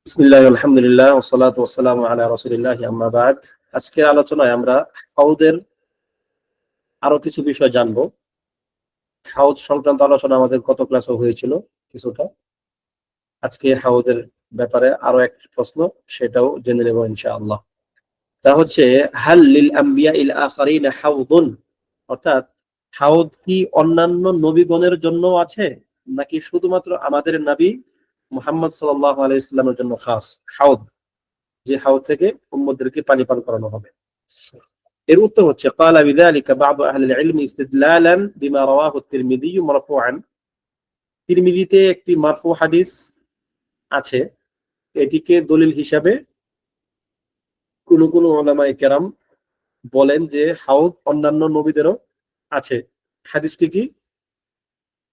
বিসমিল্লাহ আলহামদুলিল্লাহ ওয়াসসালাতু ওয়াসসালামু আলা রাসূলিল্লাহ আম্মা বাদ। আজকের আলোচনায় আমরা হাউদের আরো কিছু বিষয় জানবো। হাউদ সংক্রান্ত আলোচনা আমাদের গত ক্লাসে হয়েছিল কিছুটা। আজকে হাউদের ব্যাপারে আরো একটা প্রশ্ন, সেটাও জেনে নেব ইনশাআল্লাহ। তা হচ্ছে হাল লিল আম্বিয়া ইল আখারিন হাউদুন, অর্থাৎ হাউদ কি অন্যান্য নবীগণের জন্য আছে নাকি শুধুমাত্র আমাদের নবী মুহাম্মদ সাল্লাল্লাহু আলাইহি ওয়াসাল্লামের জন্য খাস হাউদ, যে হাউদ থেকে উম্মতদেরকে পানি পান করানো হবে? এর উত্তর হচ্ছে قال بذلك بعض اهل العلم استدلالا بما رواه الترمذي مرفوعا। তিরমিজিতে একটি মারফু হাদিস আছে, এটিকে দলিল হিসাবে কোন কোন উলামায়ে কেরাম বলেন যে হাউদ অন্যান্য নবীদেরও আছে। হাদিসটি কি?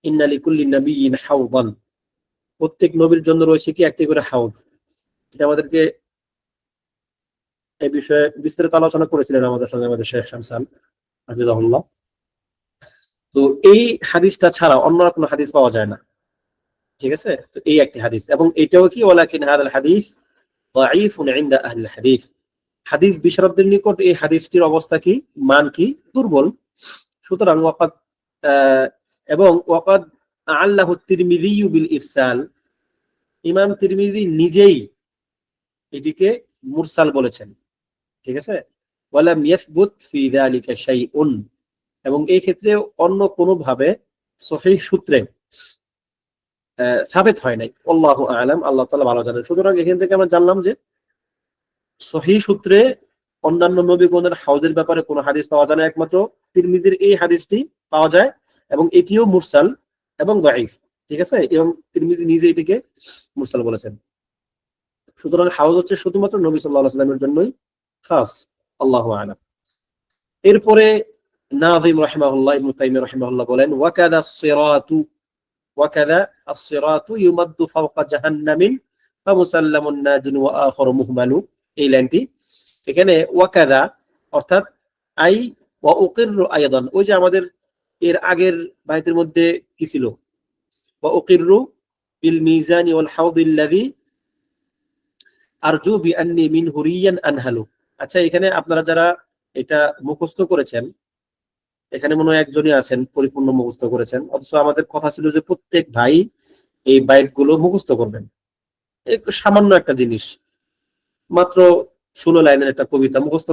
ইন্না লিকুল্লি নাবিয়্যিন হাউদান, প্রত্যেক নবীর জন্য রয়েছে কি একটি করে হাউদ। এটা আমাদেরকে এই বিষয়ে বিস্তারিত আলোচনা করেছিলেন আমাদের সঙ্গে আমাদের শেখ শামসান হাফিজাহুল্লাহ। তো এই হাদিসটা ছাড়া অন্য কোনো হাদিস পাওয়া যায় না, ঠিক আছে? তো এই একটি হাদিস, এবং এটাও কি ওয়ালাকিন হাদাল হাদিস দাঈফুন ইনদা আহলিল হাদিস, হাদিস বিশারদদের নিকট এই হাদিসটির অবস্থা কি, মান কি, দুর্বল। সুতরাং ওয়াকাদ এবং ওয়াকাদ আল্লাহু তিরমিযী বিল ইরসাল, ইমাম তিরমিযী নিজেই এটিকে মুরসাল বলেছেন, ঠিক আছে? ওয়ালাম ইয়াসবুত ফি যালিকা শাইউন, এবং এই ক্ষেত্রে অন্য কোনো ভাবে সহিহ সূত্রে সাবিত হয় নাই। আল্লাহু আ'লাম, আল্লাহ তাআলা ভালো জানেন। সুতরাং এখান থেকে আমরা জানলাম যে সহিহ সূত্রে অন্যান্য নবীগণের হাউদের ব্যাপারে কোনো হাদিস পাওয়া যায় না, একমাত্র তিরমিজির এই হাদিসটি পাওয়া যায়, এবং এটিও মুরসাল এবং দাঈফ, ঠিক আছে? এবং তিরমিজি নিজে এটিকে মুরসাল বলেছেন। সুতরাং হাউদ হচ্ছে শুধুমাত্র নবী সাল্লাল্লাহু আলাইহি ওয়াসাল্লামের জন্যই খাস। আল্লাহু আ'লাম। এরপরে নাযিম রাহিমাহুল্লাহ, ইবনে তাইমিয়া রাহিমাহুল্লাহ বলেন ওয়াকাদা সিরাতু, ওয়াকাদা as-সিরাতু ইউমাদ্দু ফাওকা জাহান্নামিন ফামুসাল্লামুন নাজিন ওয়া আখারু মুহমালু। এই লাইনটি এখানে ওয়াকাদা অর্থাৎ আই ওয়া উকিররু আইদান, ওই যে আমাদের এর আগের বায়াতের মধ্যে কি ছিল, ওয়া উকিররু বিল মিজানি ওয়াল হাউদিল্লাযী আরজু বিআন্নী মিনহু রিয়ান আনহালু। আচ্ছা, এখানে আপনারা যারা এটা মুখস্থ করেছেন, এখানে মনে হয় একজনই আছেন পরিপূর্ণ মুখস্থ করেছেন, অথচ আমাদের কথা ছিল যে প্রত্যেক ভাই এই বাইটগুলো মুখস্থ করবেন। সামান্য একটা জিনিস, মাত্র 16 লাইনের একটা কবিতা মুখস্থ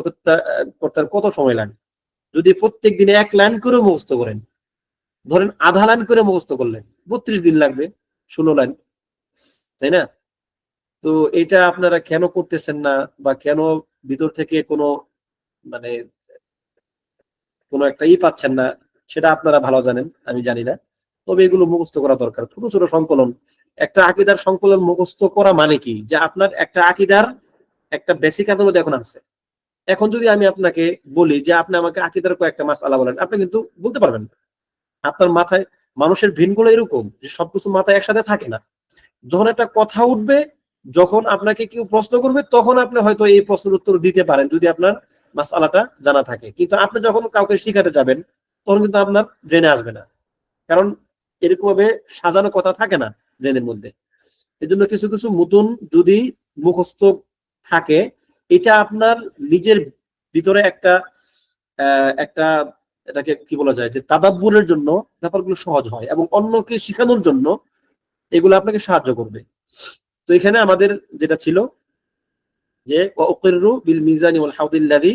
করতে কত সময় লাগে? যদি প্রত্যেক দিনে এক লাইন করে মুখস্থ করেন, ধরেন আধা লাইন করে মুখস্থ করলেন, 32 দিন লাগবে 16 লাইন, তাই না? তো এটা আপনারা কেন করতেছেন না, বা কেন ভিতর থেকে কোনো মানে কোনো একটা পাচ্ছেন না, সেটা আপনারা ভালো জানেন, আমি জানি না। তবে এগুলো মুখস্থ করা দরকার। ছোট ছোট সংকলন, একটা আকীদার সংকলন মুখস্থ করা মানে কি, যে আপনার একটা আকীদার একটা বেসিক আদর্শ এখন আছে। এখন যদি আমি আপনাকে বলি যে আপনি আমাকে আকীদার কয়েকটা মাসআলা বলেন, আপনি কিন্তু বলতে পারবেন না। আপনার মাথায়, মানুষের ব্রেনগুলো এরকম যে সবকিছু মাথায় একসাথে থাকে না। যখন একটা কথা উঠবে, যখন আপনাকে কেউ প্রশ্ন করবে, তখন আপনি হয়তো এই প্রশ্নের উত্তর দিতে পারেন যদি আপনার মাসআলাটা জানা থাকে। কিন্তু আপনি যখন কাউকে শিখাতে যাবেন, তখন কিন্তু আপনার ব্রেনে আসবে না, কারণ এরকম ভাবে সাজানো কথা থাকে না ব্রেনের মধ্যে। এই জন্য কিছু কিছু মুতুন যদি মুখস্থ থাকে, এটা আপনার নিজের ভিতরে একটা একটা এটাকে কি বলা যায়, যে তাদাব্বুরের জন্য ব্যাপারগুলো সহজ হয়, এবং অন্যকে শেখানোর জন্য এগুলো আপনাকে সাহায্য করবে। তো এখানে আমাদের যেটা ছিল যে ওয়াকিররু বিল মিজানি ওয়াল হাউদিল্লাযী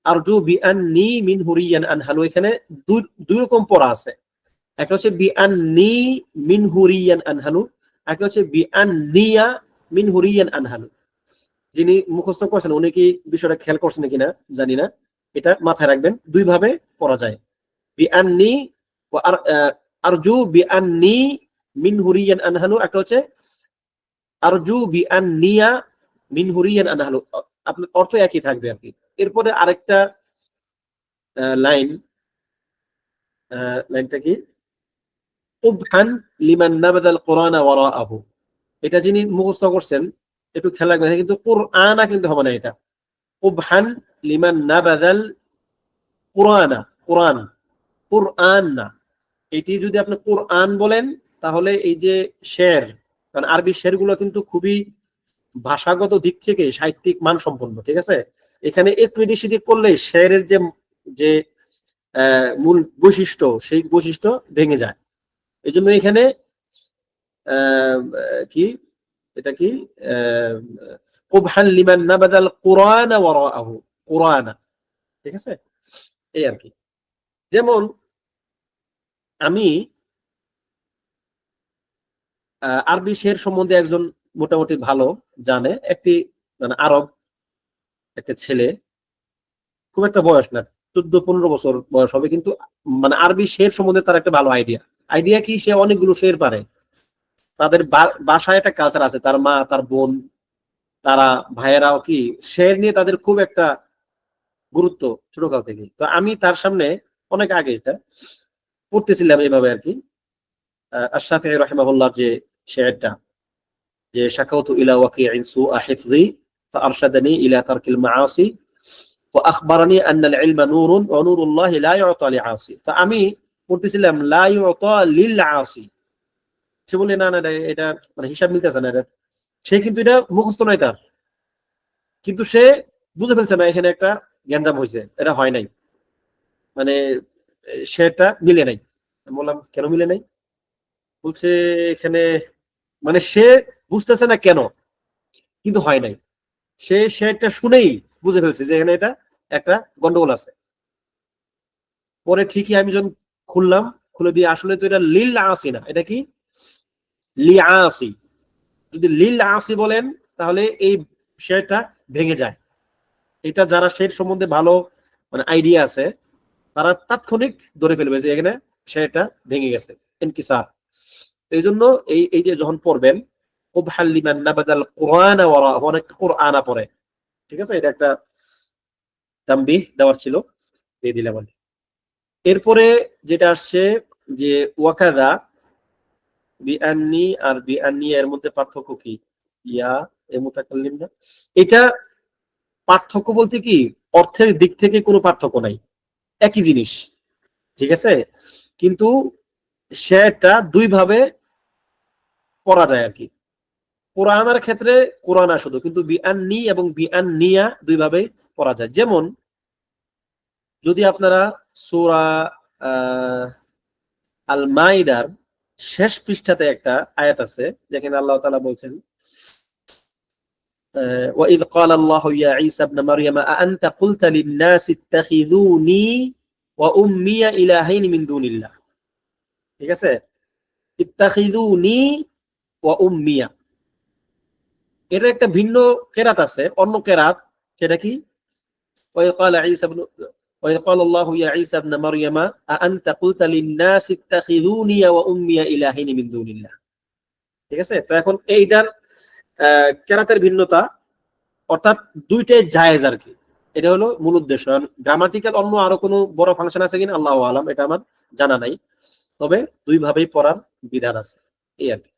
আরজু বিআন্নী মিনহু রিয়ান আনহালু, এখানে দুই রকম পড়া আছে। একটা হচ্ছে বিআন্নী মিনহু রিয়ান আনহালু, একটা হচ্ছে বিআন্নিয়া মিনহু রিয়ান আনহালু। যিনি মুখস্থ করছেন উনি কি বিষয়টা খেয়াল করছেন কিনা জানি না, এটা মাথায় রাখবেন, দুই ভাবে পড়া যায়। বিআন্নী ওয়া আরজু বিআন্নী মিনহু রিয়ান আনহালু, একটা হচ্ছে আরজু বিআন্নিয়া মিনহু রিয়ান আনহালু, আপনার অর্থ একই থাকবে আর কি। এরপরে আরেকটা লাইন, লাইনটা কি, উবহান লিমান নাবাদাল কুরআনা ওয়ারাআহু, এটা যিনি মুখস্থ করছেন একটু খেয়াল রাখবেন, কিন্তু কুরআনা কিন্তু হবে না, এটা উবহান লিমান নাবাদাল কুরআনা, কুরআন, কুরআন না। এটি যদি আপনি কুরআন বলেন তাহলে এই যে শের, কারণ আরবি শেরগুলো কিন্তু খুবই ভাষাগত দিক থেকে সাহিত্যিক মান সম্পন্ন, ঠিক আছে। এখানে একটু এদিক সেদিক করলে শেরের যে যে মূল বৈশিষ্ট্য, সেই বৈশিষ্ট্য ভেঙে যায়। এই জন্য এখানে কি এটা কি কুবহান লিমান নাবাদাল কুরআন ওয়ারাআহু, কুরআন, ঠিক আছে, এই আর কি। যেমন আমি আরবি শের সম্বন্ধে একজন মোটামুটি ভালো জানে, একটি মানে আরব একটা ছেলে, খুব একটা বয়স না, 14-15 বছর বয়স হবে, কিন্তু মানে আরবি শের সম্বন্ধে তার একটা ভালো আইডিয়া। আইডিয়া কি, সে অনেকগুলো শের পারে। তাদের বাসায় একটা কালচার আছে, তার মা, তার বোন, তারা ভাইয়েরাও কি শের নিয়ে তাদের খুব একটা গুরুত্ব ছোটকাল থেকে। তো আমি তার সামনে অনেক আগে এটা পড়তেছিলাম এইভাবে আর কি, আশ-শাফিঈ রাহিমাহুল্লাহর যে শেরটা, যে শাকাউতু ইলা ওয়াকিইন সুআ হিফযি ফাআরশাদানি ইলা তারকিল মাআসি ওয়া আখবারানি আন্না আল ইলমা নূরুন ওয়া নূরুল্লাহি লা ইউতা লিআসি। তো আমি পড়তেছিলাম লা ইউতা লিল আসি, সে বলে না না এটা মানে হিসাব মিলতেছে না, এটা সে কিন্তু এটা মুখস্থ নয় তার, কিন্তু সে বুঝে ফেলছে না এখানে একটা গ্যাঞ্জাম হয়েছে, এটা হয় নাই, মানে সেটা মিলে নাই। আমি বললাম কেন মিলে নাই? বলছে এখানে মানে সে বুঝতেছে না কেন, কিন্তু হয় নাই। সে সেটা শুনেই বুঝে ফেলছে যে এখানে এটা একটা গন্ডগোল আছে। পরে ঠিকই আমি যখন খুললাম, খুলে দিয়ে আসলে তো এটা লিল আসি না, এটা কি লি আসি। যদি লিল আসি বলেন তাহলে এই শেরটা ভেঙে যায়। এটা যারা শের সম্বন্ধে ভালো মানে আইডিয়া আছে, তারা তাৎক্ষণিক ধরে ফেলবে যে এখানে শেরটা ভেঙে গেছে, ইনকিসার। এই জন্য এই এই যে যখন পড়বেন কুবহাল লিমান নাবাদাল কুরআন ওয়ারা, অনেক কুরআনা পড়ে, ঠিক আছে, এটা একটা তামবিহ দেওয়ার ছিল, দিয়ে দিলাম। এরপরে যেটা আসছে যে ওয়াকাদা, বিআন্নি আর বিআন্নি এর মধ্যে পার্থক্য কি? ইয়া এ মুতাকাল্লিম না, এটা পার্থক্য বলতে কি অর্থের দিক থেকে কোনো পার্থক্য নাই, একই জিনিস, ঠিক আছে, কিন্তু সেটা দুই ভাবে পড়া যায় আর কি। কোরআনের ক্ষেত্রে কোরআনা শুধু, কিন্তু বিআন্নি এবং বিআন্নিয়া দুই ভাবে পড়া যায়। যেমন যদি আপনারা সূরা আল মাইদার শেষ পৃষ্ঠাতে একটা আয়াত আছে, যেখানে আল্লাহ তাআলা বলছেন وَإِذْ قَالَ اللَّهُ يَا عِيسَى ابْنَ مَرْيَمَ أَأَنْتَ قُلْتَ لِلنَّاسِ اتَّخِذُونِي وَأُمِّيَ إِلَٰهَيْنِ مِن دُونِ اللَّهِ, ঠিক আছে, ইত্তাখিযুনি ওয়া উম্মিয়া, এর একটা ভিন্ন কেরাত আছে, অন্য কেরাত, সেটা কি ওয়া ক্বালা ঈসা ইবনে ওয়া ক্বালা আল্লাহু ইয়া ঈসা ইবনে মারইয়াম আআনতা কুলতা লিন-নাসি ইত্তাখিযুনি ওয়া উম্মিয়া ইলাহাইনি মিন দুনিল্লাহ, ঠিক আছে। তো এখন এইটার কেরাতের ভিন্নতা, অর্থাৎ দুইটাই জায়েজ আর কি, এটা হলো মূল উদ্দেশ্য। গ্রামাটিক্যাল অন্য আরো কোনো বড় ফাংশন আছে কিনা আল্লাহু আলাম, এটা আমার জানা নাই, তবে দুই ভাবেই পড়ার বিধান আছে, এই আর কি।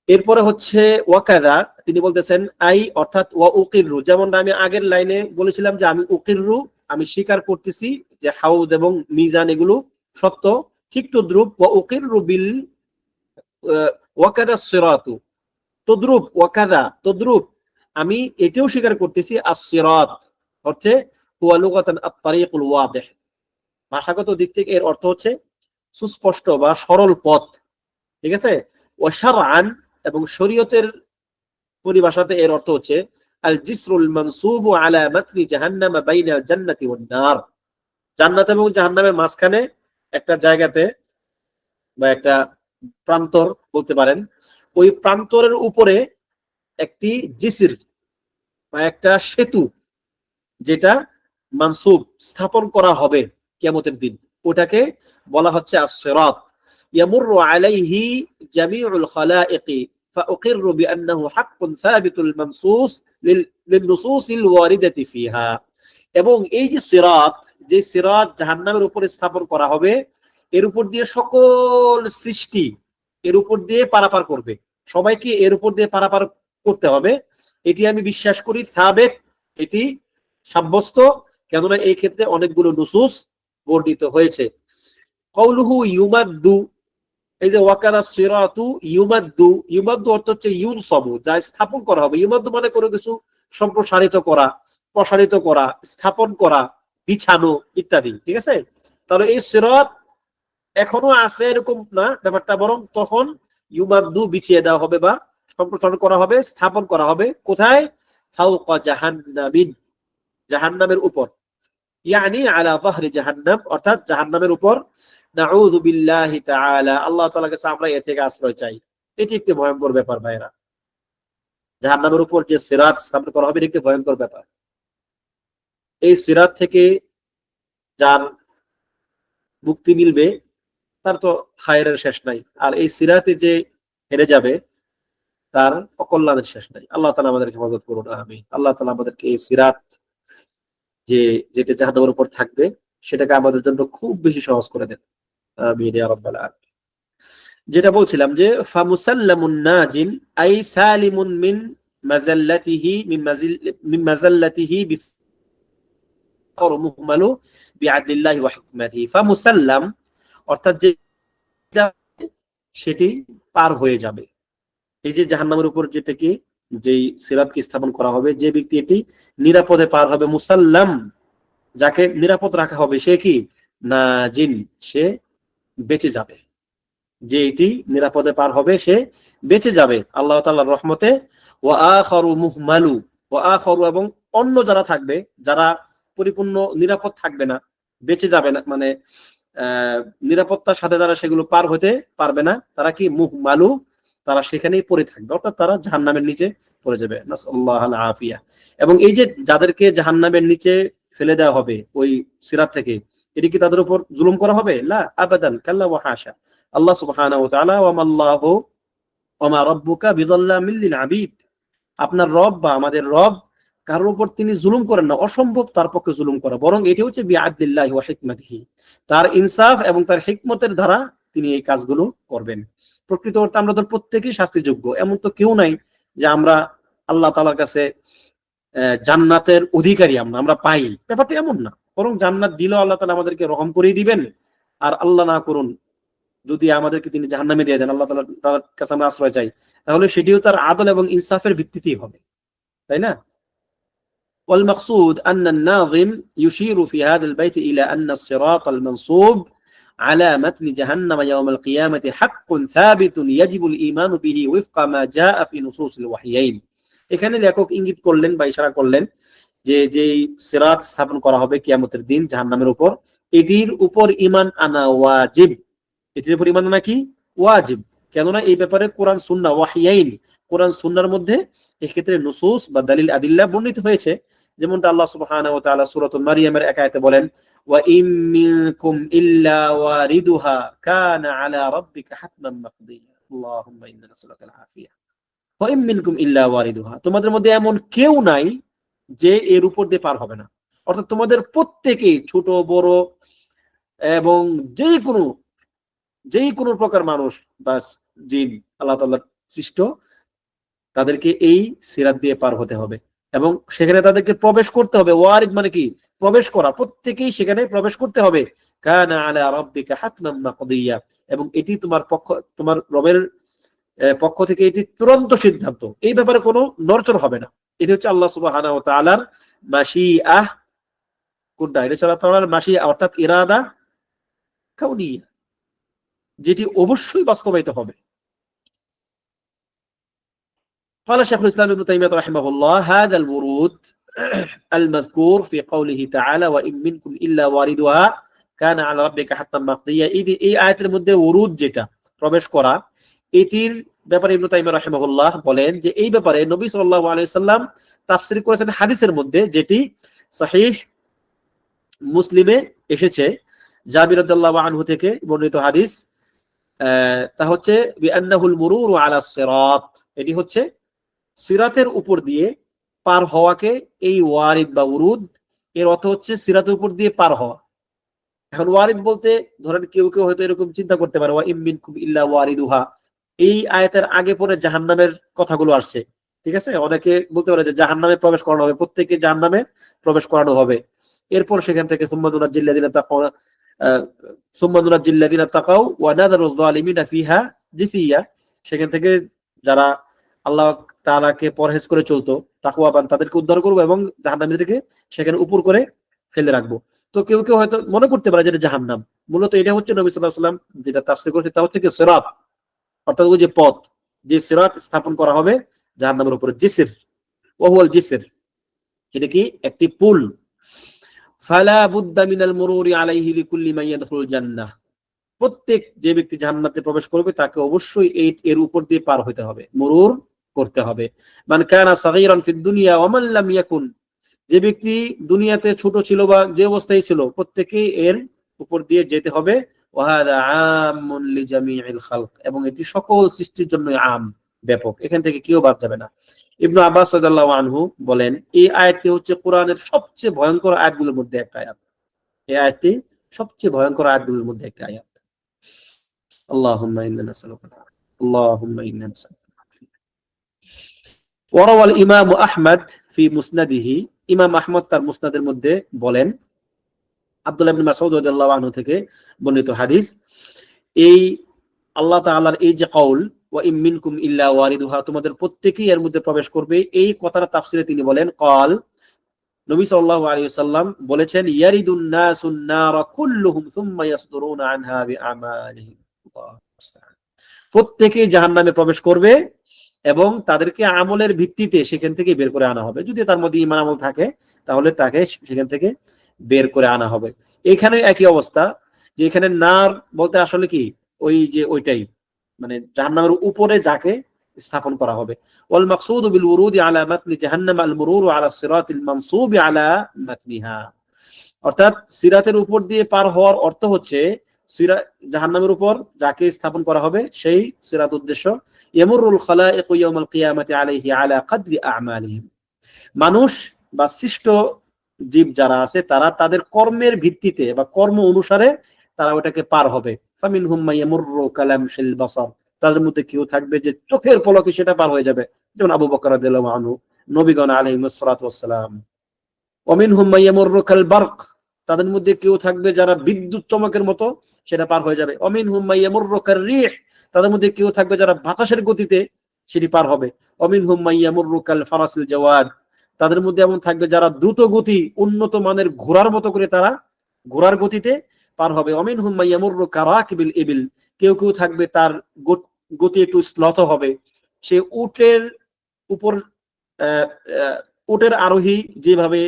এরপরে হচ্ছে ওয়াকাদা, তিনি বলতেছেন আই অর্থাৎ ওয়া উকিররু, যেমন আমি আগের লাইনে বলেছিলাম যে আমি উকিররু, আমি স্বীকার করতেছি যে হাউদ এবং মিজান এগুলো সত্য, ঠিক তদ্রুপ ওয়া উকিররু বিল ওয়াকাদা সিরাতু, তদ্রুপ ওয়াকাদা তদ্রুপ আমি এটাও স্বীকার করতেছি আস-সিরাত হচ্ছে হুয়া লুগাতান আত-তারিকুল ওয়াদিহ, ভাষাগত দিক থেকে এর অর্থ হচ্ছে সুস্পষ্ট বা সরল পথ, ঠিক আছে। ওয়া শারআন, এবং শরীয়তের পরিভাষাতে এর অর্থ হচ্ছে আল জিসরুল মানসুবু আলা মাতনি জাহান্নাম বাইনাল জান্নাতি ওয়ান নার, জান্নাত এবং জাহান্নামের মাঝখানে একটা জায়গাতে বা একটা প্রান্তর বলতে পারেন, ওই প্রান্তরের উপরে একটি জিসির বা একটা সেতু, যেটা মানসুব স্থাপন করা হবে কিয়ামতের দিন, ওটাকে বলা হচ্ছে আস-সিরাত। ইয়ামুররু আলাইহি জামিউল খালাইকি فأقر بأنه حق ثابت المنصوص للنصوص الواردة فيها, এবং এই যে সিরাত, যে সিরাত জাহান্নামের উপরে স্থাপন করা হবে, এর উপর দিয়ে সকল সৃষ্টি এর উপর দিয়ে পারাপার করবে, সবাইকে এর উপর দিয়ে পারাপার করতে হবে, এটি আমি বিশ্বাস করি, সাবেক, এটি সাব্যস্ত, কেননা এই ক্ষেত্রে অনেকগুলো নুসুস বর্ণিত হয়েছে। কওলুহু ইউমাদ্দু, এই যে ওয়াকানা সিরাতু ইউমাদ্দু, ইউমাদ্দু অর্থ হচ্ছে ইউনসাবু, যা স্থাপন করা হবে। ইউমাদ্দু মানে কোনো কিছু সম্প্রসারিত করা, প্রসারিত করা, স্থাপন করা, বিছানো ইত্যাদি, ঠিক আছে? তাহলে এই সিরাত এখনো আছে এরকম না ব্যাপারটা, বরং তখন ইউমাদ্দু বিছিয়ে দেওয়া হবে বা সম্প্রসারণ করা হবে, স্থাপন করা হবে। কোথায়? ফাওকা জাহান্নামিন, জাহান্নামের উপর। ইয়ানি আলা যাহরি জাহান্নাম, অর্থাৎ জাহান্নামের উপর। নাউযু বিল্লাহি তাআলা, আল্লাহ তাআলার কাছে আমরা এ থেকে আশ্রয় চাই। এটি একটি ভয়ঙ্কর ব্যাপার ভাইরা। জাহান্নামের উপর যে সিরাত স্থাপন করা হবে, এটি একটি ভয়ঙ্কর ব্যাপার। এই সিরাত থেকে যার মুক্তি মিলবে তার তো খায়রের শেষ নাই, আর এই সিরাতে যে হেরে যাবে তার অকল্যাণের শেষ নাই। আল্লাহ তাআলা আমাদেরকে হেফাজত করুন, আমিন। আল্লাহ তাআলা আমাদেরকে এই সিরাত যে যেটা জাহান্নামের উপর থাকবে সেটাকে আমাদের জন্য খুব বেশি সহজ করে দেন, আমিন ইয়া রাব্বাল আলামিন। যেটা বলছিলাম যে ফামুসাল্লামুন নাজিন আই সালিমুন মিন মাযাল্লাতিহি মিন মাযাল্লাতিহি বিফার মুহমালু বিআদলিল্লাহি ওয়া হিকমাতিহি। ফামুসাল্লাম অর্থাৎ যে সেটি পার হয়ে যাবে। এই যে জাহান্নামের উপর যেটাকে, যেই সিরাতকে স্থাপন করা হবে, যে ব্যক্তি এটি নিরাপদে পার হবে, মুসাল্লাম যাকে নিরাপদ রাখা হবে, সে কি? নাজিন, সে বেঁচে যাবে। যে এটি নিরাপদে পার হবে সে বেঁচে যাবে আল্লাহ তাআলার রহমতে। ওয়া আখারু মুহমালু, ওয়া আখারু এবং অন্য যারা থাকবে, যারা পরিপূর্ণ নিরাপদ থাকবে না, বেঁচে যাবে না, মানে নিরাপত্তার সাথে যারা সেগুলো পার হতে পারবে না, তারা কি? মুহমালু, তারা সেখানেই পড়ে থাকবে, অর্থাৎ তারা জাহান্নামের নিচে পড়ে যাবে। নাসাল্লাহুল আফিয়া। এবং এই যে যাদেরকে জাহান্নামের নিচে ফেলে দেওয়া হবে ওই সিরাত থেকে, এটি কি তাদের উপর জুলুম করা হবে? লা আবাদান, কাল্লা ওয়া হাশা। আল্লাহ সুবহানাহু ওয়া তাআলা ওয়া মাল্লাহু ওয়া মা রাব্বুকা বিযাল্লামিল লিল আবিদ, আপনার রব বা আমাদের রব কারোর উপর তিনি জুলুম করেন না, অসম্ভব তার পক্ষে জুলুম করা, বরং এটি হচ্ছে বিআদলিল্লাহি ওয়া হিকমাতিহি, তার ইনসাফ এবং তার হিকমতের দ্বারা তিনি এই কাজগুলো করবেন। প্রকৃত অর্থে আমরা তো প্রত্যেকেই শাস্তিযোগ্য, এমন তো কেউ নাই যে আমরা আল্লাহ তাআলার কাছে জান্নাতের অধিকারী আমরা পাই, ব্যাপারটা এমন না। বরং জান্নাত দিলেও আল্লাহ তাআলা আমাদেরকে রহম করেই দিবেন, আর আল্লাহ না করুন যদি আমাদেরকে তিনি জাহান্নামে দিয়ে দেন, আল্লাহ তাআলার কাছে আমরা আশ্রয় চাই, তাহলে সেটিও তার আদল এবং ইনসাফের ভিত্তিতেই হবে, তাই না? والمقصود أن الناظم يشير في هذا البيت إلى أن الصراط المنصوب على متن جهنم يوم القيامة حق ثابت يجب الإيمان به وفق ما جاء في نصوص الوحيين। এখানে লেখক ইঙ্গিত করলেন বা ইশারা করলেন যে যেই সিরাত স্থাপন করা হবে কিয়ামতের দিন জাহান্নামের উপর, এটির উপর ঈমান আনা ওয়াজিব। এটির উপর ঈমান আনা কি? ওয়াজিব। কেননা এই ব্যাপারে কোরআন সুন্নাহ ওয়াহিয়াইন, কোরআন সুন্নাহর মধ্যে এক্ষেত্রে নুসুস বা দালিল আদিল্লাহ বর্ণিত হয়েছে। যেমনটা আল্লাহ সুবহানাহু ওয়া তাআলা সূরাতুল মারইয়ামের এক আয়াতে বলেন, ওয়া ইম মিনকুম ইল্লা ওয়ারিদুহা কানা আলা রাব্বিকা হাতমান মাকদিয়া। আল্লাহুম্মা ইন্না নাসআলুকাল আফিয়া। ওয়া ইম মিনকুম ইল্লা ওয়ারিদুহা, তোমাদের মধ্যে এমন কেউ নাই যে এর উপর দিয়ে পার হবে না। অর্থাৎ তোমাদের প্রত্যেকেই, ছোট বড় এবং যেই কোনো প্রকার মানুষ বা জিন আল্লাহ তাআলার সৃষ্ট, তাদেরকে এই সিরাত দিয়ে পার হতে হবে এবং সেখানে তাদেরকে প্রবেশ করতে হবে। ওয়ারিদ মানে কি? প্রবেশ করা, প্রত্যেকেই সেখানে প্রবেশ করতে হবে। কানা আলা রাব্বিকা হাতমান মাকদিয়া, এবং এটি তোমার রবের পক্ষ থেকে এটি চূড়ান্ত সিদ্ধান্ত, এই ব্যাপারে কোনো নড়চড় হবে না। এটি হচ্ছে আল্লাহ সুবহানাহু ওয়া তাআলার মাশিআহ। কোনটা? এটা হচ্ছে আল্লাহ তাআলার মাশিআ, অর্থাৎ ইরাদা কাউনিয়া, যেটি অবশ্যই বাস্তবায়িত হবে। قال شيخ الإسلام ابن تيمية رحمه الله هذا الورود المذكور في قوله تعالى وإن منكم إلا واردها كان على ربك حتما مقضيا, এই আয়াতের মধ্যে উরুদ যেটা প্রবেশ করা, এটির ব্যাপারে ইবনে তাইমিয়া রাহিমাহুল্লাহ বলেন যে এই ব্যাপারে নবী সাল্লাল্লাহু আলাইহি সাল্লাম তাফসীর করেছেন হাদিসের মধ্যে, যেটি সহিহ মুসলিমে এসেছে, জাবির রাদিয়াল্লাহু আনহু থেকে বর্ণিত হাদিস। তা হচ্ছে বিআন্নাহুল মুরুরু আলা সিরাত, এটি হচ্ছে সিরাতের উপর দিয়ে পার হওয়াকে এই ওয়ারিদ বা উরুদ, এর অর্থ হচ্ছে সিরাতের উপর দিয়ে পার হওয়া। এখন ওয়ারিদ বলতে ধরেন কেউ কেউ হয়তো এরকম চিন্তা করতে পারে ওয়া ইম মিনকুম ইল্লা ওয়ারিদুহা, এই আয়াতের আগে পরে জাহান্নামের কথাগুলো আসছে, ঠিক আছে? অনেকে বলতে পারে যে জাহান্নামে প্রবেশ করানো হবে, প্রত্যেককে জাহান্নামে প্রবেশ করানো হবে, এরপর সেখান থেকে সুম্মা নুনাজ্জিল লাযিনা তাকাউ সুম্মা নুনাজ্জিল্লাযিনা তাকাউ ওয়া নাযারুয যালিমিনা ফিহা জিসিয়া। সেখান থেকে যারা আল্লাহ তাআলাকে পরহেজ করে চলতো, তাকওয়াবান, তাদেরকে উদ্ধার করব এবং জাহান্নামীদেরকে সেখানে উপর করে ফেলে রাখবো। তো কেউ কেউ হয়তো মনে করতে পারে যে এটা জাহান্নাম। মূলত এটা হচ্ছে নবী সাল্লাল্লাহু আলাইহি ওয়াসাল্লাম যেটা তাফসীর করেছে তা হচ্ছে কি সিরাত, অর্থাৎ ওই যে পথ, যে সিরাত স্থাপন করা হবে জাহান্নামের উপরে, জিসির, ওহুয়াল জিসির, এটা কি একটি পুল। ফালা বুদ্দা মিনাল মুরুরি আলাইহি লিকুল্লি মান ইয়াদখুলুল জান্নাহ, প্রত্যেক যে ব্যক্তি জান্নাতে প্রবেশ করবে তাকে অবশ্যই এর উপর দিয়ে পার হতে হবে, মুরুর করতে হবে। মান কানা সাগীরান ফিদ দুনিয়া ওয়া মান লাম ইয়াকুন, যে ব্যক্তি দুনিয়াতে ছোট ছিল বা যে অবস্থায় ছিল প্রত্যেকেই এর উপর দিয়ে যেতে হবে। ওয়া হাযা আম্মুন লিজামিইল খালক, এবং এটি সকল সৃষ্টির জন্য আম, ব্যাপক, এখান থেকে কেউ বাদ যাবে না। ইবনে আব্বাস রাদিয়াল্লাহু আনহু বলেন এই আয়াতটি হচ্ছে কোরআনের সবচেয়ে ভয়ঙ্কর আয়াতগুলোর মধ্যে একটা আয়াত। এই আয়াতটি সবচেয়ে ভয়ঙ্কর আয়াতগুলোর মধ্যে একটা আয়াত। আল্লাহুম্মা ইন্না নাসআলুকা, আল্লাহুম্মা ইন্না নাসআলুকা। ওয়ারাওয়াল ইমাম আহমদ ফি মুসনাদিহি, ইমাম আহমদ তার মুসনাদের মধ্যে বলেন আব্দুল্লাহ ইবনে মাসউদ রাদিয়াল্লাহু আনহু থেকে বর্ণিত হাদিস, এই আল্লাহ তাআলার এই যে কওল ওয়া ইম মিনকুম ইল্লা ওয়ারিদুহা, তোমাদের প্রত্যেকেই এর মধ্যে প্রবেশ করবে, এই কথার তাফসীরে তিনি বলেন ক্বাল, নবী সাল্লাল্লাহু আলাইহি ওয়াসাল্লাম বলেছেন ইয়ারিদুন নাসুন নার কুল্লুহুম সুম্মা ইয়াসদুরুনা আনহা বিআমালিহিম, প্রত্যেকেই জাহান্নামে প্রবেশ করবে এবং তাদেরকে আমলের ভিত্তিতে সেখান থেকে বের করে আনা হবে। যদি তার মধ্যে ঈমান আমল থাকে তাহলে তাকে সেখান থেকে বের করে আনা হবে। এখানে একই অবস্থা, যে এখানে নার বলতে আসলে কি ওই যে ওইটাই, মানে জাহান্নামের উপরে যাকে স্থাপন করা হবে। ওয়াল মাকসুদু বিল উরুদি আলা মাতনি জাহান্নাম আল মুরুরু আলা সিরাতিল মানসুবি আলা মাতনিহা, অর্থাৎ সিরাতের উপর দিয়ে পার হওয়ার অর্থ হচ্ছে জাহান্নামের উপর যাকে স্থাপন করা হবে সেই সিরাত উদ্দেশ্য। ইয়ামুরুল খালাইকু ইয়াউমাল কিয়ামাতি আলাইহি আলা কদরি আ'মালিহিম, মানুষ বা সৃষ্ট জীব যারা আছে তারা তাদের কর্মের ভিত্তিতে বা কর্ম অনুসারে তারা ওটাকে পার হবে। ফামিনহুম মাইয়ামুররু কালামহিল বাসার, তাদের মধ্যে কেউ থাকবে যে চোখের পলকে সেটা পার হয়ে যাবে, যেমন আবু বকর রাদিয়াল্লাহু আনহু, নবীগণ আলাইহিস সালাতু ওয়াস সালাম। ওয়ামিনহুম মাইয়ামুররু কাল বারক, তাদের মধ্যে কেউ থাকবে যারা বিদ্যুৎ চমকের মতো সেটা পার হয়ে যাবে। ওয়ামিনহুম মাইয়ামুররু কার-রিহ, তাদের মধ্যে কেউ থাকবে যারা বাতাসের গতিতে সেটি পার হবে। ওয়ামিনহুম মাইয়ামুররু কাল ফারাসিল জাওয়াদ, তাদের মধ্যে এমন থাকবে যারা দ্রুত গতি, উন্নত মানের ঘোড়ার মতো করে তারা ঘোড়ার গতিতে পার হবে। ওয়ামিনহুম মাইয়ামুররু কারাকিবিল ইবিল, কেউ কেউ থাকবে তার গতি একটু স্লত হবে, সে উটের উপর উটের আরোহী যেভাবে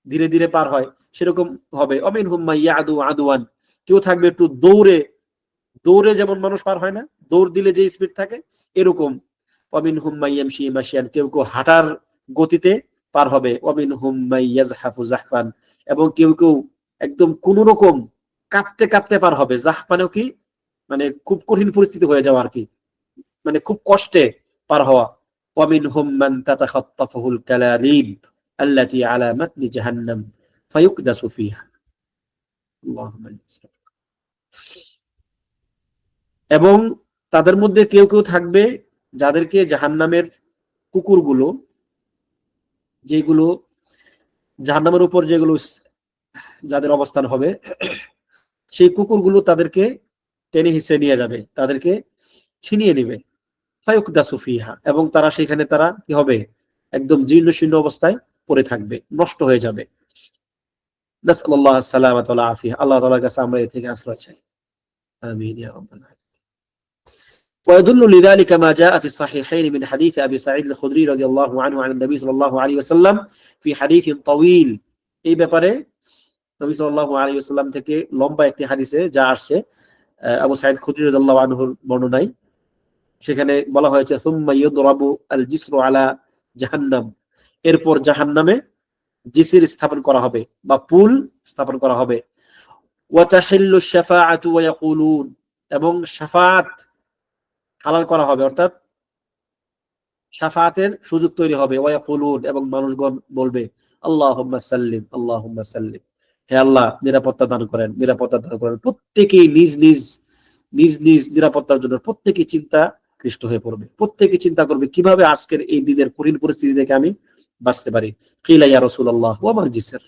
ধীরে ধীরে পার হয় সেরকম হবে। ওয়ামিনহুম মাইয়াদু আদওয়ান, কেউ থাকবে একটু দৌড়ে দৌড়ে, যেমন মানুষ পার হয় না, দৌড় দিলে যে স্পিড থাকে এরকম। ওয়ামিনহুম মাইয়ামশি মাশিয়ান, কেউ কেউ হাঁটার গতিতে পার হবে। ওয়ামিনহুম মাইয়াজহাফু জাহফান, এবং কেউ কেউ একদম কোন রকম কাঁপতে কাঁপতে পার হবে। জাহফানেও কি মানে খুব কঠিন পরিস্থিতি হয়ে যাওয়া আর কি, মানে খুব কষ্টে পার হওয়া। ওয়ামিনহুম মান তাতাখাত্তাফুল কালালিব আল্লাতী আলা মাতনি জাহান্নাম ফায়ুকদাসু ফিহা, আল্লাহুম্মা এবং তাদের মধ্যে কেউ কেউ থাকবে যাদেরকে জাহান্নামের কুকুরগুলো, যেগুলো জাহান্নামের উপর যেগুলো যাদের অবস্থান হবে, সেই কুকুরগুলো তাদেরকে টেনে হিসেবে নিয়ে যাবে, তাদেরকে ছিনিয়ে নেবে। ফায়ুকদাসু ফিহা, এবং তারা সেখানে তারা কি হবে, একদম জীর্ণ শীর্ণ অবস্থায় পড়ে থাকবে, নষ্ট হয়ে যাবে। নাসআলুল্লাহ আসসালামাত ওয়াল আফিয়া, আল্লাহ তাআলার কাছে আমরা এর থেকে আশ্রয় চাই। আমিন ইয়া রাব্বাল আলামিন। ويدل لذلك ما جاء في الصحيحين من حديث أبي سعيد الخدري رضي الله عنه عن النبي صلى الله عليه وسلم في حديث طويل, এই ব্যাপারে নবী সাল্লাল্লাহু আলাইহি ওয়াসাল্লাম থেকে লম্বা একটি হাদিসে যা আসছে আবু সাঈদ খুদরি রাদিয়াল্লাহু আনহুর বর্ণনায়, সেখানে বলা হয়েছে সুম্মা ইউদরাবু আল জিসরু আলা জাহান্নাম, এরপর জাহান্নামে জিসির স্থাপন করা হবে বা পুল স্থাপন করা হবে। ওয়া তাহিল্লু শাফাআতু ওয়া ইয়াকুলুন, এবং শাফাআত হালাল করা হবে, অর্থাৎ শাফাআতের সুযোগ তৈরি হবে। ওয়া ইয়াকুলুন, এবং মানুষগণ বলবে আল্লাহুম্মা সাল্লিম আল্লাহুম্মা সাল্লিম, হে আল্লাহ নিরাপত্তা দান করেন, নিরাপত্তা দান করেন। প্রত্যেকেই নিজ নিজ নিজ নিজ নিরাপত্তার জন্য প্রত্যেকেই চিন্তা ক্লিষ্ট হয়ে পড়বে, প্রত্যেকে চিন্তা করবে কিভাবে আজকের এই দিনের কঠিন পরিস্থিতি থেকে আমি বাঁচতে পারি। কিলা ইয়া রাসূলুল্লাহ ওয়া মা জিসর,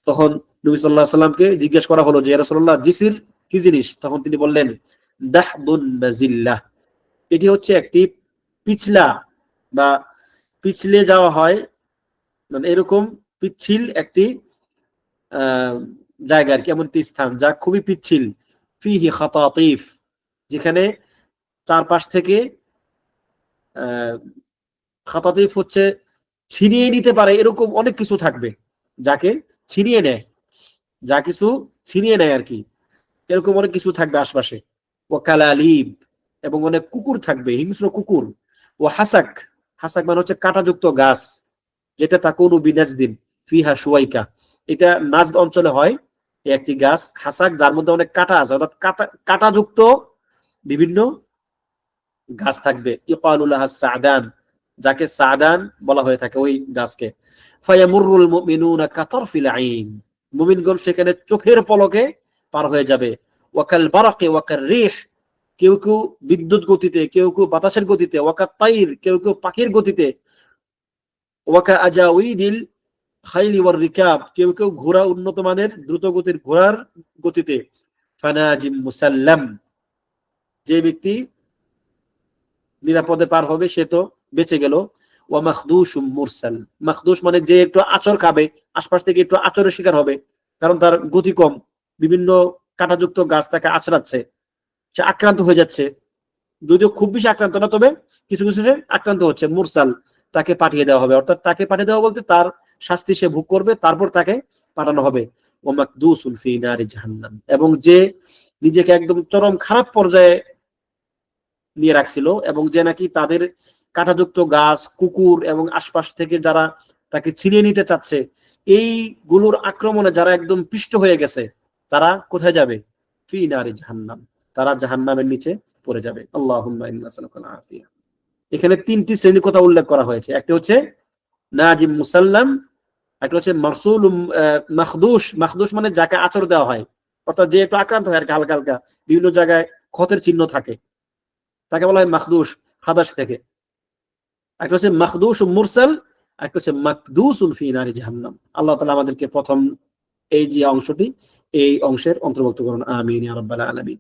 তখন নবী সাল্লাল্লাহু আলাইহি সাল্লামকে জিজ্ঞেস করা হলো যে ইয়া রাসূলুল্লাহ জিসির কি জিনিস? তখন তিনি বললেন দাহদুন বাজিল্লাহ, এটি হচ্ছে একটি পিছলা বা পিছলে যাওয়া হয়, মানে এরকম পিচ্ছিল একটি জায়গা আর কি, এমন একটি স্থান যা খুবই পিচ্ছিল, ফিহি খাতাতিফ, যেখানে চারপাশ থেকে খাতাতিফ হচ্ছে ছিনিয়ে নিতে পারে এরকম অনেক কিছু থাকবে, যাকে ছিনিয়ে নেয়, যা কিছু ছিনিয়ে নেয় আর কি, এরকম অনেক কিছু থাকবে আশপাশে। ও কালালিব, এবং অনেক কুকুর থাকবে, হিংস্র কুকুর। ও হাসাক, হাসাক মানে হচ্ছে কাঁটাযুক্ত গাছ, যেটা তাকুনু বিনাজদিন ফিহা সুয়াইকা, এটা নাজদ অঞ্চলে হয় এই একটি গাছ হাসাক, যার মধ্যে অনেক কাঁটা আছে, অর্থাৎ কাঁটাযুক্ত বিভিন্ন গাছ থাকবে। ইকালুল্লাহ সাদান, যাকে সাদান বলা হয়ে থাকে ওই গাছকে। ফায়ামুরুল মুমিনুনা কাতারফিল আইন, মুমিনগণ সেখানে চোখের পলকে পার হয়ে যাবে। ওয়াকাল বারাকি ওয়াকার রিহ, কেউ কেউ বিদ্যুৎ গতিতে, কেউ কেউ বাতাসের গতিতে। ওয়াকাত তাইর, কেউ কেউ পাখির গতিতে। ওয়াকা আজাউইদিল খাইলি ওয়ার রিকাব, কেউ কেউ ঘোড়া, উন্নত মানের দ্রুত গতির ঘোড়ার গতিতে। ফানাজিম মুসাল্লাম, যে ব্যক্তি নিরাপদে পার হবে সে তো বেঁচে গেল। ওয়া মাখদুশুম মুরসাল, মাখদুশ মানে যে একটু আঁচড় খাবে, আশপাশ থেকে একটু আঁচড়ের শিকার হবে, কারণ তার গতি কম, বিভিন্ন কাঁটাযুক্ত গাছ তাকে আঁচড়াচ্ছে, সে আক্রান্ত হয়ে যাচ্ছে, যদিও খুব বেশি আক্রান্ত না, তবে কিছু কিছু আক্রান্ত হচ্ছে। মুরসাল, তাকে পাঠিয়ে দেওয়া হবে, অর্থাৎ তাকে পাঠিয়ে দেওয়া বলতে তার শাস্তি সে ভোগ করবে, তারপর তাকে পাঠানো হবে। ওয়া মাকদুসুন ফি নারি জাহান্নাম, এবং যে নিজেকে একদম চরম খারাপ পর্যায়ে নিয়ে রাখছিল, এবং যে নাকি তাদের কাঁটাযুক্ত গাছ, কুকুর এবং আশপাশ থেকে যারা তাকে ছিনিয়ে নিতে চাচ্ছে, এইগুলোর আক্রমণে যারা একদম পিষ্ট হয়ে গেছে, তারা কোথায় যাবে? ফি নারি জাহান্নাম, তারা জাহান্নামের নিচে পড়ে যাবে। আল্লাহুম্মা ইন্না নাসআলুকাল আফিয়া। এখানে তিনটি শ্রেণীর কথা উল্লেখ করা হয়েছে, একটা হচ্ছে নাজিম মুসাল্লাম, একটা হচ্ছে মারসুল মাখদুশ, মাখদুশ মানে যাকে আচর দেওয়া হয়, অর্থাৎ যে একটু আক্রান্ত হয় আর কি, হালকা হালকা বিভিন্ন জায়গায় ক্ষতের চিহ্ন থাকে, তাকে বলা হয় মাখদুশ, হাদাস থেকে। একটা হচ্ছে মাখদুশ মুরসাল, একটা হচ্ছে মাকদুসুন ফি নারি জাহান্নাম। আল্লাহ তাআলা আমাদেরকে প্রথম এই যে অংশটি, এই অংশের অন্তর্ভুক্ত করুন, আমিন ইয়া রাব্বাল আলামিন।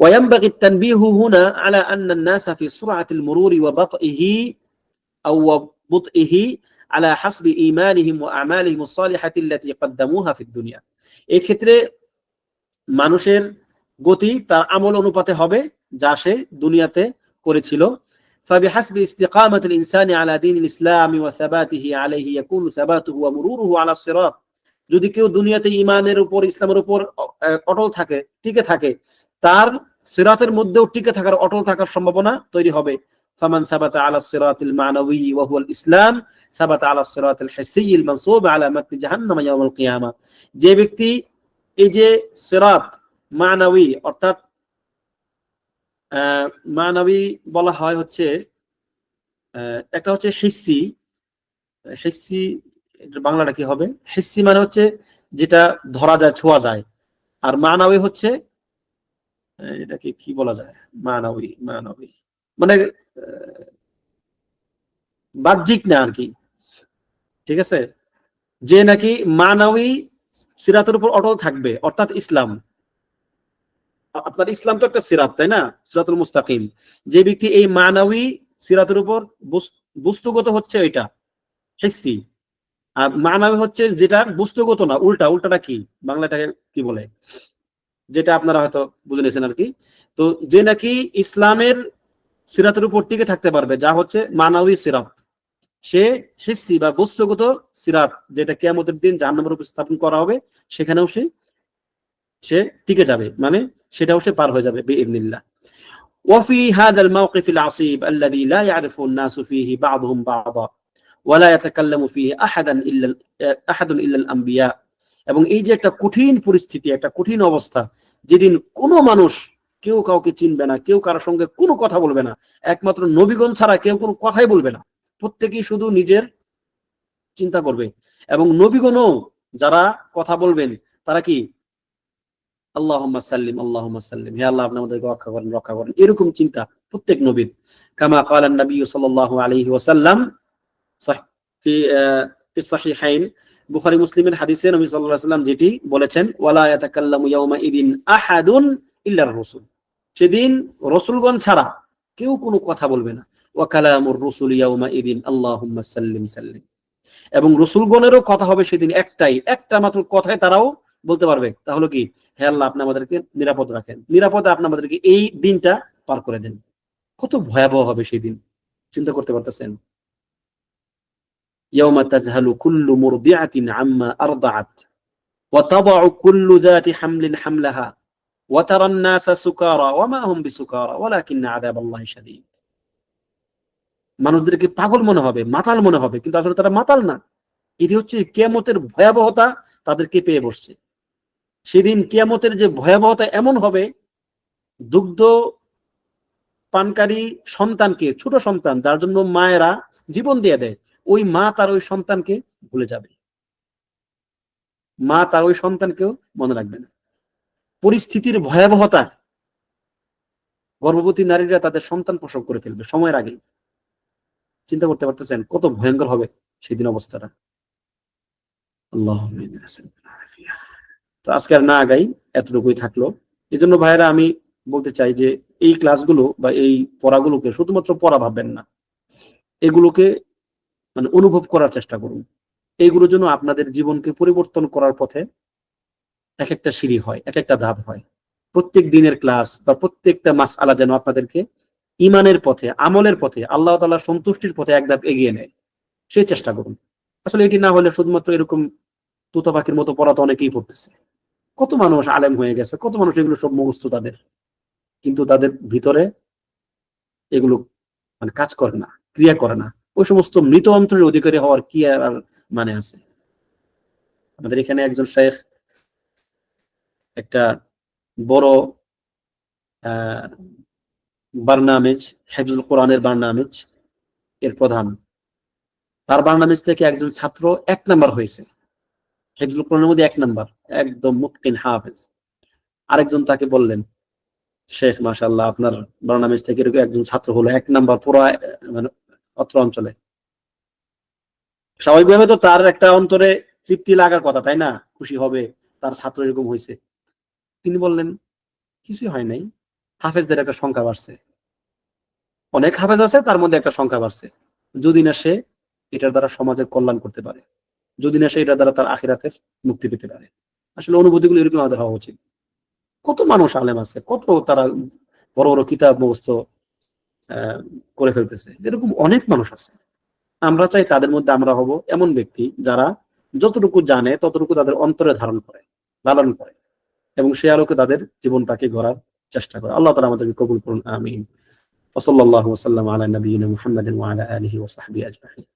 وينبغي التنبيه هنا على أن الناس في سرعة المرور وبطئه أو بطئه على حسب إيمانهم وأعمالهم الصالحة التي قدموها في الدنيا। এই ক্ষেত্রে মানুষের গতি তার আমল অনুপাতে হবে যা সে দুনিয়াতে করেছিল। فبحسب استقامة الإنسان على دين الإسلام وثباته عليه يكون ثباته ومروره على الصراط। যদি কেউ দুনিয়াতে ঈমানের উপর, ইসলামের উপর অটল থাকে, টিকে থাকে, তার সিরাতের মধ্যেও টিকে থাকার, অটল থাকার সম্ভাবনা তৈরি হবে। ফামান সাবাতা আলা সিরাতিল মানবী ওয়া হুয়াল ইসলাম সাবাতা আলা সিরাতিল হিসিয়্যিল মানসুব আলা মাতনি জাহান্নাম ইয়াউমাল কিয়ামা। যে ব্যক্তি এই যে সিরাত মানবী, অর্থাৎ মানবী বলা হয় হচ্ছে একটা হচ্ছে হিসি, হিসি বাংলাটা কি হবে? হিসি মানে হচ্ছে যেটা ধরা যায়, ছোঁয়া যায়, আর মানবী হচ্ছে এটাকে কি বলা যায়? মানবী, মানবী মানে বাহ্যিক না আর কি, ঠিক আছে? যে নাকি মানবী সিরাতের উপর অটল থাকবে, অর্থাৎ ইসলাম, আপনার ইসলাম তো একটা সিরাত, তাই না? সিরাতুল মুস্তাকিম। যে ব্যক্তি এই মানবী সিরাতের উপর, বস্তুগত হচ্ছে এটা হিসি, আর মানবী হচ্ছে যেটা বস্তুগত না, উল্টা। উল্টাটা কি বাংলাটাকে কি বলে, যেটা আপনারা হয়তো বুঝে নিয়েছেন আর কি। তো যে নাকি ইসলামের সিরাতের উপর টিকে থাকতে পারবে, যা হচ্ছে মানবী সিরাত, সে হিসি বা বস্তুগত সিরাত, যেটা কিয়ামতের দিন জাহান্নামের উপর স্থাপন করা হবে, সেখানেও সে টিকে যাবে, মানে সেটাও সে পার হয়ে যাবে বিইذنিল্লাহ। وفي هذا الموقف العصيب الذي لا يعرف الناس فيه بعضهم بعضا ولا يتكلم فيه احد الا الانبياء। এবং এই যে একটা কঠিন পরিস্থিতি, একটা কঠিন অবস্থা, যেদিন কোনো মানুষ কেউ কাউকে চিনবে না, কেউ কারোর সঙ্গে কোনো কথা বলবে না, একমাত্র নবীগণ ছাড়া কেউ কোনো কথাই বলবে না, প্রত্যেকেই শুধু নিজের চিন্তা করবে। এবং নবীগণও যারা কথা বলবেন তারা কি আল্লাহুম্মা সাল্লিম, আল্লাহুম্মা সাল্লিম, হে আল্লাহ আপনি আমাদেরকে রক্ষা করেন, রক্ষা করেন, এরকম চিন্তা প্রত্যেক নবীর। কামা ক্বালান নবী সাল্লাল্লাহু আলাইহি ওয়াসাল্লাম ফি সহিহাইন, বুখারী মুসলিমের হাদিসে নবী সাল্লাল্লাহু আলাইহি ওয়াসাল্লাম যেটি বলেছেন, ওয়ালা ইয়াতাকাল্লামু ইয়াউমা ইদিন আহাদুন ইল্লার রাসূল, সেদিন রাসূলগণ ছাড়া কেউ কোনো কথা বলবে না। ওয়া কালামুর রাসূল ইয়াউমা ইদিন আল্লাহুম্মা সাল্লিম সাল্লিম, এবং রাসূলগণেরও কথা হবে সেদিন একটাই, একটা মাত্র কথায় তারাও বলতে পারবে, তাহলে কি, হে আল্লাহ আপনি আমাদেরকে নিরাপদ রাখেন, নিরাপদে আপনি আমাদেরকে এই দিনটা পার করে দেন। কত ভয়াবহ হবে সেই দিন, চিন্তা করতে পারতেছেন? ইয়াউমা তাযহালু কুল্লু মুরদিআতিন আম্মা আরদাআত ওয়া তাদাউ কুল্লু যাতি হামলিন হামলাহা ওয়া তারান নাসা সুকারা ওয়া মা হুম বিসুকারা ওয়ালাকিন্না আযাবাল্লাহি শাদীদ। মানুষদেরকে পাগল মনে হবে, মাতাল মনে হবে, কিন্তু আসলে তারা মাতাল না। এটি হচ্ছে কিয়ামতের ভয়াবহতা তাদেরকে পেয়ে বসছে। সেদিন কিয়ামতের যে ভয়াবহতা এমন হবে, দুগ্ধ পানকারী সন্তানকে, ছোট সন্তান যার জন্য মায়েরা জীবন দিয়ে দেয়, ওই মা তার ওই সন্তানকে ভুলে যাবে, মা তার ওই সন্তানকেও মনে রাখবে না। পরিস্থিতির ভয়াবহতা, গর্ভবতী নারীরা তাদের সন্তান প্রসব করে ফেলবে সময়ের আগে। চিন্তা করতে পারতেছেন কত ভয়ঙ্কর হবে সেদিন অবস্থাটা? আল্লাহ। তো আজকে আর না আগাই, এতটুকুই থাকলো। এই জন্য ভাইয়েরা আমি বলতে চাই যে এই ক্লাসগুলো বা এই পড়াগুলোকে শুধুমাত্র পড়া ভাববেন না, এগুলোকে মানে অনুভব করার চেষ্টা করুন। এইগুলোর জন্য আপনাদের জীবনকে পরিবর্তন করার পথে এক একটা সিঁড়ি হয়, এক একটা ধাপ হয়। প্রত্যেক দিনের ক্লাস বা প্রত্যেকটা মাসআলা যেন আপনাদেরকে ইমানের পথে, আমলের পথে, আল্লাহ তাআলার সন্তুষ্টির পথে এক ধাপ এগিয়ে নেয়, সেই চেষ্টা করুন। আসলে এটি না হলে শুধুমাত্র এরকম তোতা পাখির মতো পড়া তো অনেকেই পড়তেছে। কত মানুষ আলেম হয়ে গেছে, কত মানুষ এগুলো সব মুখস্থ তাদের, কিন্তু তাদের ভিতরে এগুলো মানে কাজ করে না, ক্রিয়া করে না। ওই সমস্ত মৃত অন্তরের অধিকারী হওয়ার কি আর মানে আছে? আমাদের এখানে একজন শেখ, একটা বড় বারনামেজ, হিফজুল কোরআনের বারনামেজ এর প্রধান, তার বারনামেজ থেকে একজন ছাত্র 1 নাম্বার হয়েছে, হিফজুল কোরআনের মধ্যে 1 নাম্বার, একদম মুতকিন হাফেজ। আরেকজন তাকে বললেন, শেখ মাশাআল্লাহ আপনার বারনামেজ থেকে এরকম একজন ছাত্র হলো 1 নাম্বার পুরো মানে অত্র অঞ্চলে। স্বাভাবিকভাবে তো তার একটা অন্তরে তৃপ্তি লাগার কথা, তাই না? খুশি হবে তার ছাত্র এরকম হয়েছে। তিনি বললেন কিছুই হয় নাই, হাফেজদের একটা সংখ্যা বাড়ছে, অনেক হাফেজ আছে তার মধ্যে একটা সংখ্যা বাড়ছে। যদি না সে এটার দ্বারা সমাজের কল্যাণ করতে পারে, যদি না সে এটার দ্বারা তার আখিরাতের মুক্তি পেতে পারে। আসলে অনুভূতিগুলো এরকম আমাদের হওয়া উচিত। কত মানুষ আলেম আছে, কত তারা বড় বড় কিতাব মুখস্থ করে ফেলতেছে, এরকম অনেক মানুষ আছে। আমরা চাই তাদের মধ্যে আমরা হব এমন ব্যক্তি যারা যতটুকু জানে ততটুকু তাদের অন্তরে ধারণ করে, লালন করে, এবং সে আলোকে তাদের জীবনটাকে গড়ার চেষ্টা করে। আল্লাহ তাআলা আমাদেরকে কবুল করুন, আমিন। ওয়া সাল্লাল্লাহু ওয়া সাল্লাম আলা নবিয়িনা মুহাম্মাদিন ওয়া আলা আলিহি ওয়া সাহবিহি আজমাইন।